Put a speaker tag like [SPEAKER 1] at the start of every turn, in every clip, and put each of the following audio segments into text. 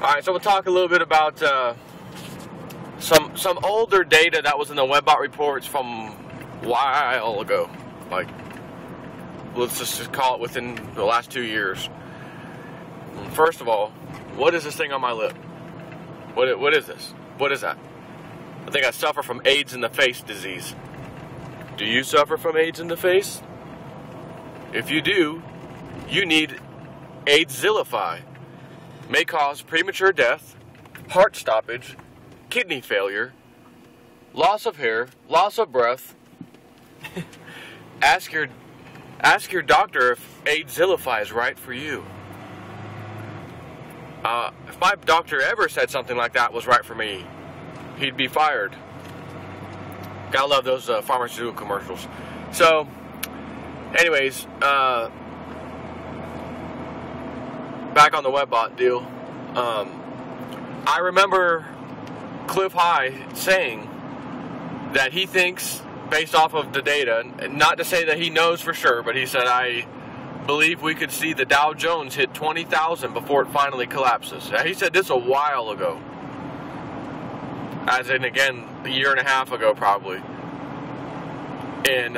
[SPEAKER 1] Alright, so we'll talk a little bit about some older data that was in the Webbot reports from a while ago. Like, let's just call it within the last 2 years. First of all, what is this thing on my lip? What is this? What is that? I think I suffer from AIDS in the face disease. Do you suffer from AIDS in the face? If you do, you need AIDSilify. May cause premature death, heart stoppage, kidney failure, loss of hair, loss of breath. Ask your doctor if AIDSilify is right for you. If my doctor ever said something like that was right for me, he'd be fired. Gotta love those pharmaceutical commercials. So, anyways, back on the Webbot deal. I remember Cliff High saying that he thinks, based off of the data, and not to say that he knows for sure, but he said, I believe we could see the Dow Jones hit 20,000 before it finally collapses. Now, he said this a while ago. As in, again, a year and a half ago, probably. And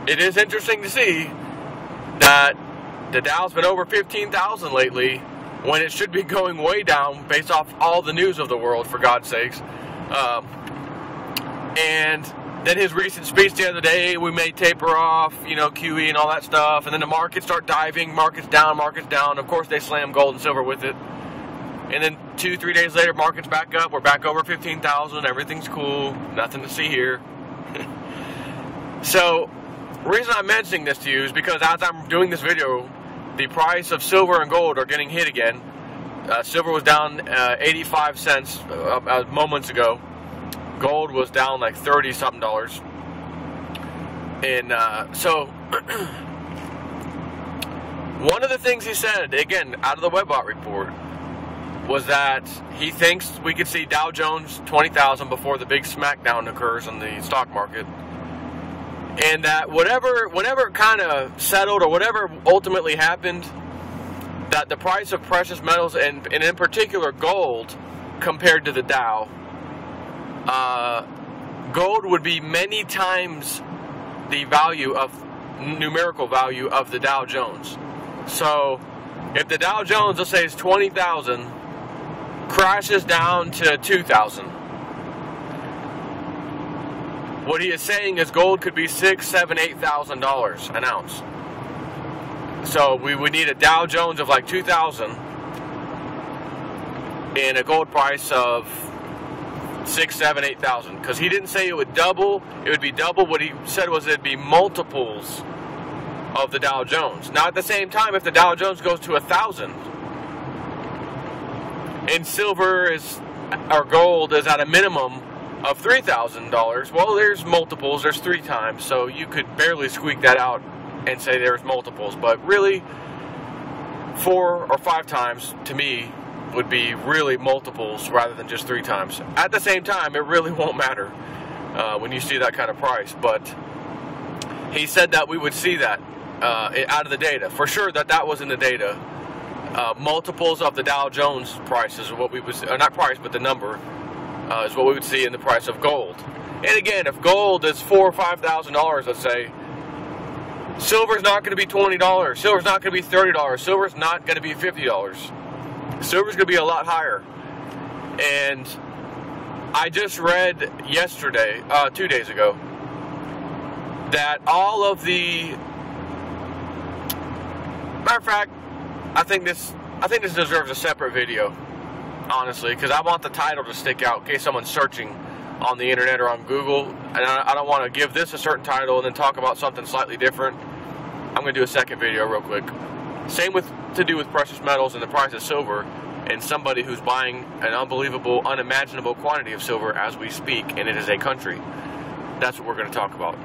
[SPEAKER 1] it is interesting to see that the Dow's been over 15,000 lately, when it should be going way down based off all the news of the world, for God's sakes. And then his recent speech the other day, we may taper off, you know, QE and all that stuff, and then the markets start diving, markets down, markets down. Of course, they slam gold and silver with it. And then 2-3 days later, markets back up. We're back over 15,000. Everything's cool. Nothing to see here. So, the reason I'm mentioning this to you is because as I'm doing this video, the price of silver and gold are getting hit again. Silver was down 85 cents moments ago. Gold was down like $30-something. And so, one of the things he said, again, out of the Webbot report, was that he thinks we could see Dow Jones 20,000 before the big smackdown occurs in the stock market. And that whatever kind of settled, or whatever ultimately happened, that the price of precious metals, and in particular gold, compared to the Dow, gold would be many times the value of, numerical value of the Dow Jones. So, if the Dow Jones, let's say, is 20,000, crashes down to 2,000. What he is saying is gold could be $6,000, $7,000, $8,000 an ounce. So we would need a Dow Jones of like 2,000 and a gold price of 6,000, 7,000, 8,000. Because he didn't say it would double. It would be double. What he said was it'd be multiples of the Dow Jones. Now at the same time, if the Dow Jones goes to 1,000 and silver is, or gold is at a minimum of $3,000, well, there's multiples, there's 3 times, so you could barely squeak that out and say there's multiples, but really 4 or 5 times to me would be really multiples rather than just 3 times. At the same time, it really won't matter when you see that kind of price, but he said that we would see that out of the data. For sure that was in the data. Multiples of the Dow Jones prices are what we would see, or not price, but the number is what we would see in the price of gold. And again, if gold is $4,000 or $5,000, let's say, silver's not going to be $20. Silver's not going to be $30. Silver's not going to be $50. Silver's going to be a lot higher. And I just read yesterday, 2 days ago, that all of the, matter of fact, I think this deserves a separate video, honestly, because I want the title to stick out in case someone's searching on the internet or on Google, and I don't want to give this a certain title and then talk about something slightly different. I'm going to do a second video real quick. Same to do with precious metals and the price of silver, and somebody who's buying an unbelievable, unimaginable quantity of silver as we speak, and it is a country. That's what we're going to talk about.